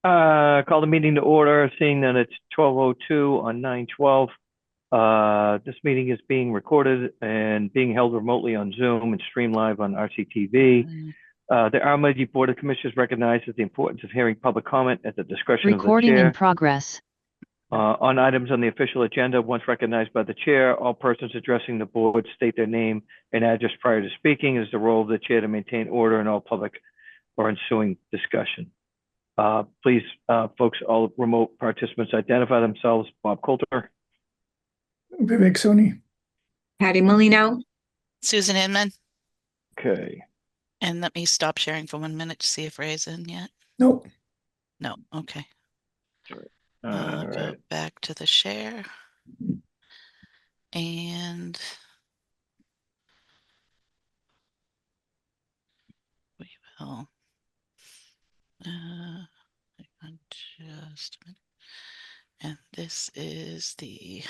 Call the meeting to order, seeing that it's 12:02 on 9/12. This meeting is being recorded and being held remotely on Zoom and streamed live on RCTV. The RMLD Board of Commissioners recognizes the importance of hearing public comment at the discretion of the Recording chair. in progress. On items on the official agenda, once recognized by the chair, all persons addressing the board state their name and address prior to speaking. It is the role of the chair to maintain order in all public or ensuing discussion. Please, folks, all remote participants identify themselves. Bob Coulter. Vivek Soni. Patty Molino. Susan Inman. Okay. And let me stop sharing for 1 minute to see if Ray's in yet. No. No, okay. All Go right. back to the share. And we will hang on just a minute. And this is the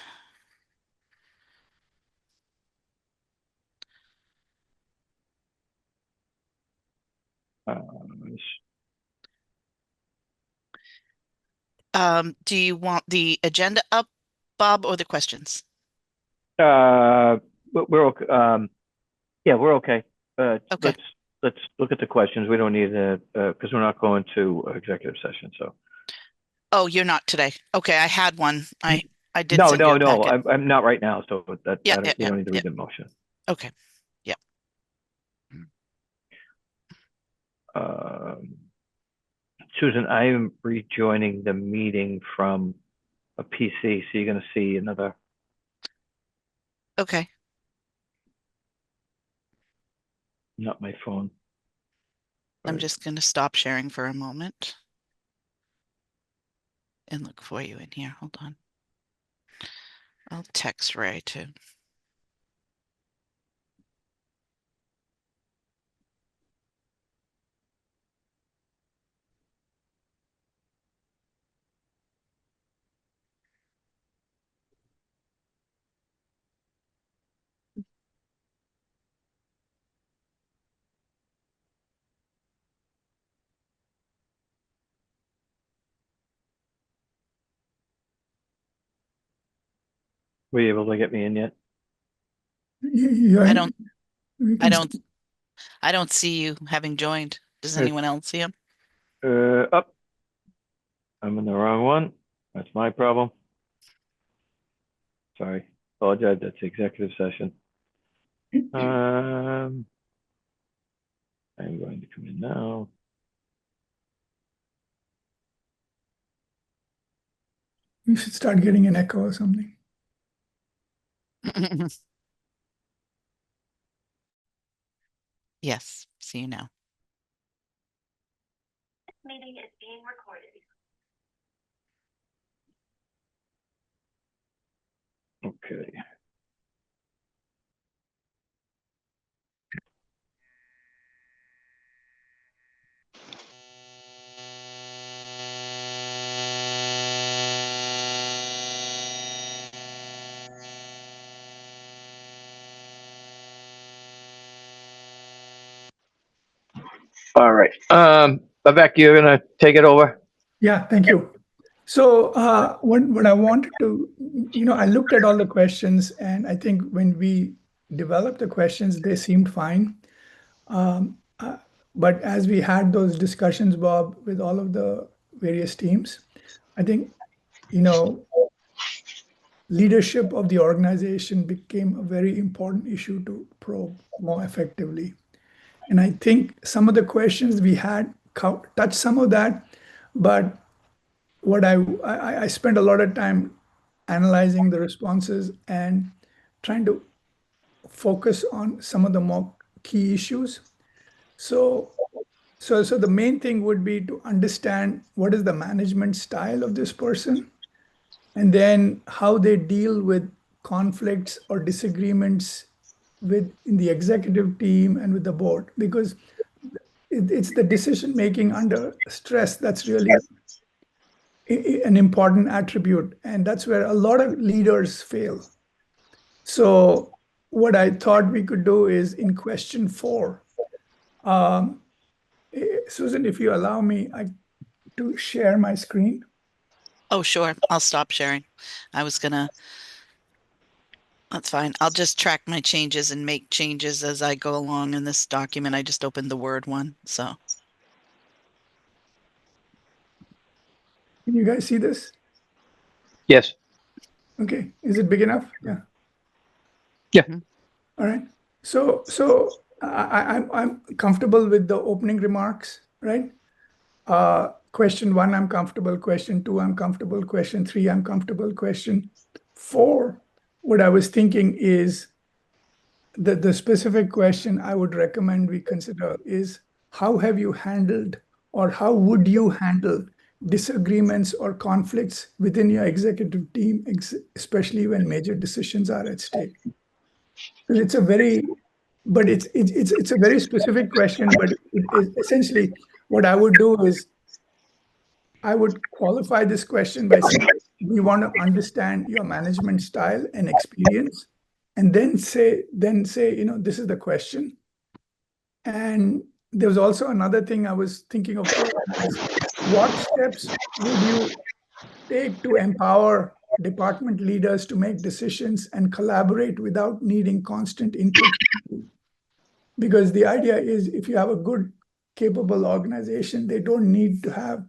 do you want the agenda up, Bob, or the questions? We're okay. Yeah, we're okay. Okay. Let's look at the questions. We don't need it because we're not going to executive session. So. Oh, you're not today. Okay, I had one. I did. No. send you a packet. I'm not right now. So that Yeah, we don't need to read the motion. Okay. Yeah. Susan, I am rejoining the meeting from a PC, so you're going to see another. Okay. Not my phone. I'm just going to stop sharing for a moment and look for you in here. Hold on. I'll text Ray too. Were you able to get me in yet? I don't see you having joined. Does anyone else see him? Up. I'm in the wrong one. That's my problem. Sorry. Apologize. That's the executive session. I'm going to come in now. You should start getting an echo or something. Yes, see you now. This meeting is being recorded. Okay. All right. Vivek, you're gonna take it over. Yeah, thank you. So what I wanted to, I looked at all the questions, and I think when we developed the questions, they seemed fine. But as we had those discussions, Bob, with all of the various teams, I think, leadership of the organization became a very important issue to probe more effectively. And I think some of the questions we had touched some of that, but what I spent a lot of time analyzing the responses and trying to focus on some of the more key issues. So the main thing would be to understand what is the management style of this person, and then how they deal with conflicts or disagreements in the executive team and with the board, because it's the decision making under stress that's really an important attribute, and that's where a lot of leaders fail. So what I thought we could do is in question 4, Susan, if you allow me, I to share my screen? Oh, sure. I'll stop sharing. I was gonna. That's fine. I'll just track my changes and make changes as I go along in this document. I just opened the Word one, so. Can you guys see this? Yes. Okay, is it big enough? Yeah. Yeah. All right. So I'm comfortable with the opening remarks, right? Question 1, I'm comfortable. Question 2, I'm comfortable. Question 3, I'm comfortable. Question 4, what I was thinking is the specific question I would recommend we consider is how have you handled or how would you handle disagreements or conflicts within your executive team, especially when major decisions are at stake? Because it's a very, but it's a very specific question, but it is essentially what I would do is I would qualify this question by saying we want to understand your management style and experience, and then say, this is the question. And there was also another thing I was thinking of throwing is what steps would you take to empower department leaders to make decisions and collaborate without needing constant input? Because the idea is if you have a good, capable organization, they don't need to have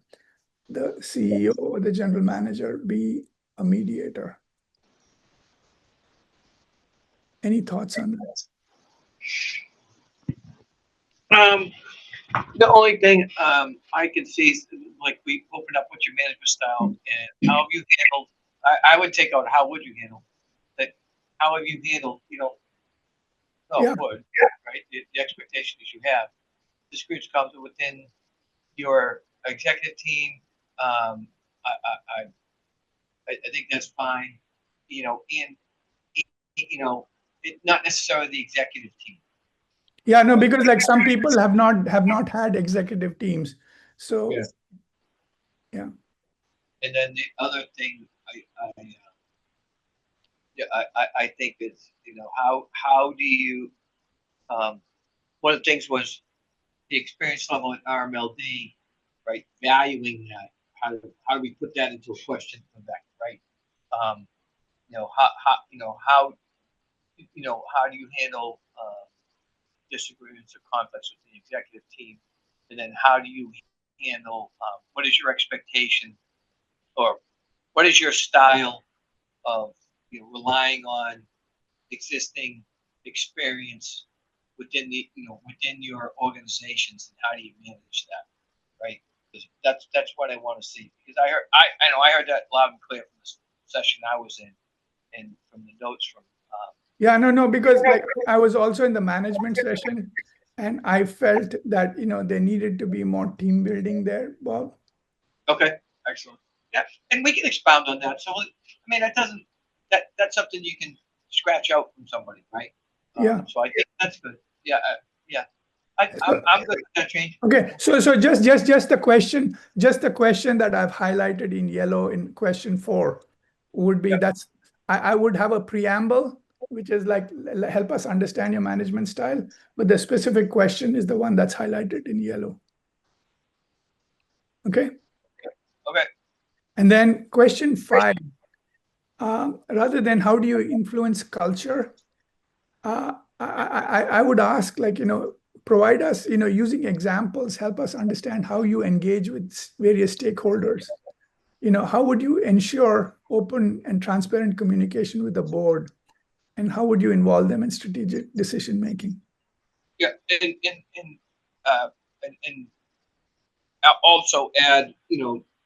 the CEO or the general manager be a mediator. Any thoughts on that? The only thing I can see is like we opened up what's your management style and how have you handled. I would take out how would you handle that? How have you handled? Yeah. Would right? The expectation is you have. This group comes within your executive team. I think that's fine. And not necessarily the executive team. Yeah, no, because like some people have not had executive teams. So yeah. And then the other thing I think is, how do you, one of the things was the experience level at RMLD, right? Valuing that, how do we put that into a question from back, right? How do you handle disagreements or conflicts with the executive team? And then how do you handle, what is your expectation or what is your style of relying on existing experience within within your organizations, and how do you manage that, right? Because that's what I want to see. Because I heard that loud and clear from the session I was in, and from the notes from. Yeah, no, because like I was also in the management session, and I felt that there needed to be more team building there, Bob. Okay, excellent. Yeah, and we can expound on that. So that doesn't that's something you can scratch out from somebody, right? Yeah. So I think that's good. Yeah, yeah. I'm good with that change. Okay, so just the question that I've highlighted in yellow in question 4 would be I would have a preamble, which is like help us understand your management style, but the specific question is the one that's highlighted in yellow. Okay. Okay. And then question 5, rather than how do you influence culture, I would ask provide us, using examples, help us understand how you engage with various stakeholders. How would you ensure open and transparent communication with the board? And how would you involve them in strategic decision making? Yeah, and also add,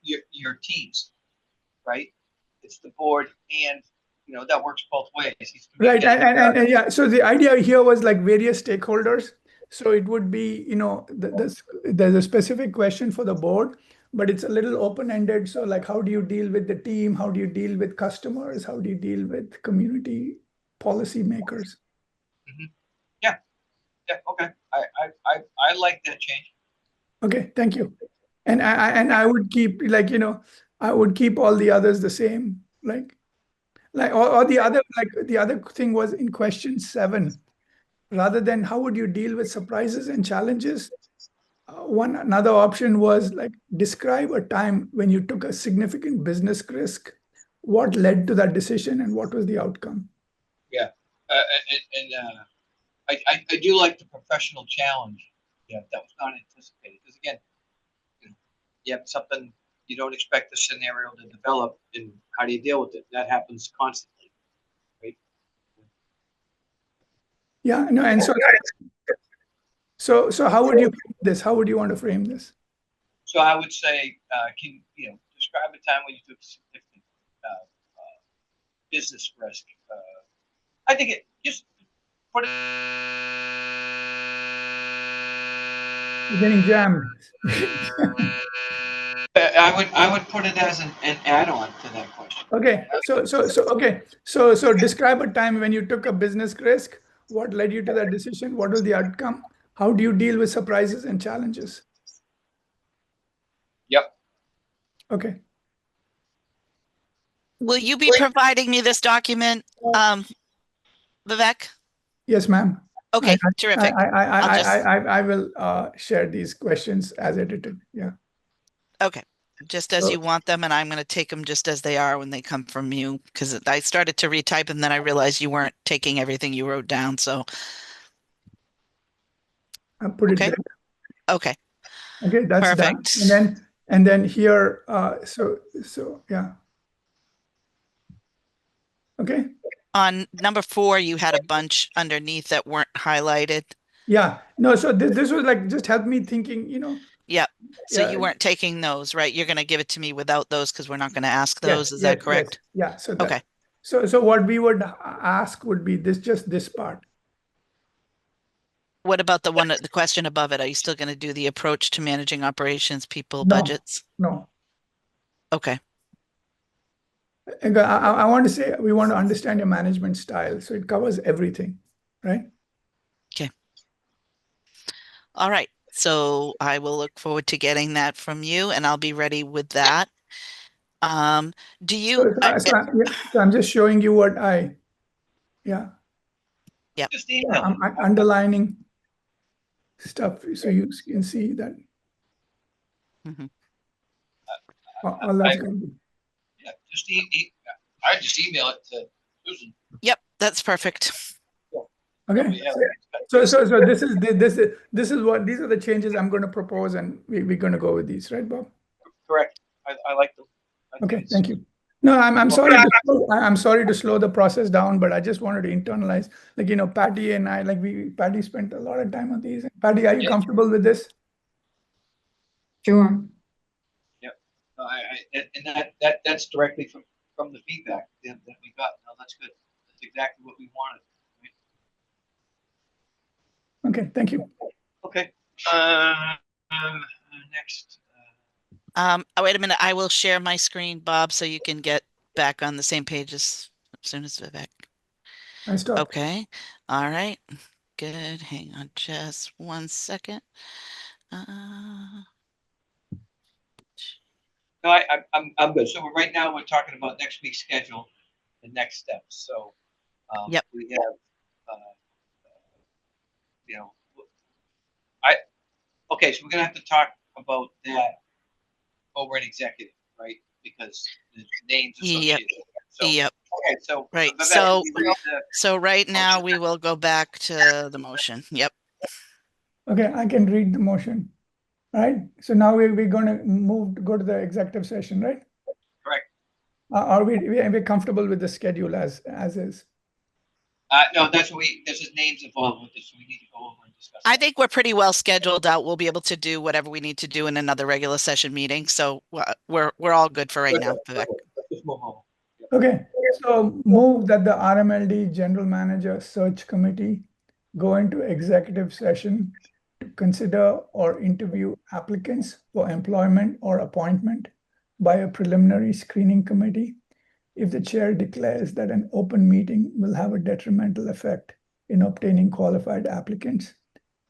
your teams, right? It's the board, and that works both ways. Right, and yeah. So the idea here was like various stakeholders. So it would be, there's a specific question for the board, but it's a little open-ended. So like, how do you deal with the team? How do you deal with customers? How do you deal with community policy makers? Mm-hmm. Yeah. Okay. I like that change. Okay, thank you. And I would keep I would keep all the others the same, or the other thing was in question 7, rather than how would you deal with surprises and challenges, Another option was like describe a time when you took a significant business risk. What led to that decision and what was the outcome? Yeah, I do like the professional challenge. Yeah, that was not anticipated. Because again, you have something you don't expect the scenario to develop, and how do you deal with it? That happens constantly, right? Yeah, no, and so how would you frame this? How would you want to frame this? So I would say, can describe a time when you took significant business risk. I think it just put it. You're getting jammed. I would put it as an add-on to that question. Okay, so describe a time when you took a business risk. What led you to that decision? What was the outcome? How do you deal with surprises and challenges? Yep. Okay. Will you be providing me this document, Vivek? Yes, ma'am. Okay, terrific. I will share these questions as edited. Yeah. Okay, just as you want them, and I'm going to take them just as they are when they come from you, because I started to retype and then I realized you weren't taking everything you wrote down. So I'll put it okay. there. Okay. Okay, that's Perfect. done. And then here, so yeah. Okay. On number 4, you had a bunch underneath that weren't highlighted. Yeah. No, so this was like just help me thinking, Yep. So Yeah. you weren't taking those, right? You're going to give it to me without those because we're not going to ask Yes, those. Is that correct? Yeah. So Okay. So what we would ask would be just this part. What about the question above it? Are you still going to do the approach to managing operations, people, No. budgets? No. Okay. And I want to say we want to understand your management style, so it covers everything, right? Okay. All right. So I will look forward to getting that from you, and I'll be ready with that. Do you? So I'm just showing you what yeah. Just email it. I'm underlining stuff so you can see that. Mhm. All that's going to be. Yeah, I just email it to Susan. Yep, that's perfect. Okay. So this is what these are the changes I'm going to propose, and we're going to go with these, right, Bob? Correct. I like them. Okay, thank you. No, I'm sorry. I'm sorry to slow the process down, but I just wanted to internalize. Like Patty and I, Patty spent a lot of time on these. Patty, are you comfortable with this? Sure. Yep. And that's directly from the feedback that we got. No, that's good. That's exactly what we wanted. Okay, thank you. Okay. Next. Oh, wait a minute. I will share my screen, Bob, so you can get back on the same page as soon as Vivek. I stopped. Okay. All right. Good. Hang on just 1 second. No, I'm good. So right now we're talking about next week's schedule and next steps. So Yep. we have okay, so we're gonna have to talk about that over an executive, right? Because the names associated with that. So, Yep. okay, so Right. Vivek, So right now we will go back to the motion. Yep. Okay, I can read the motion. All right. So now we're going to go to the executive session, right? Correct. Are we comfortable with the schedule as is? No, there's names involved with this, so we need to go over and discuss. I think we're pretty well scheduled out. We'll be able to do whatever we need to do in another regular session meeting. So we're all good for right now, Vivek. Okay, so move that the RMLD General Manager Search Committee go into executive session to consider or interview applicants for employment or appointment by a preliminary screening committee if the chair declares that an open meeting will have a detrimental effect in obtaining qualified applicants,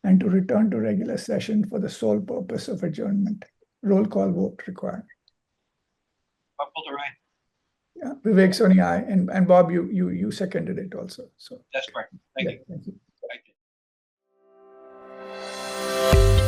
and to return to regular session for the sole purpose of adjournment. Roll call vote required. Yeah, Vivek Soni, aye, and Bob, you seconded it also. So that's correct. Thank you. Thank you. Thank you.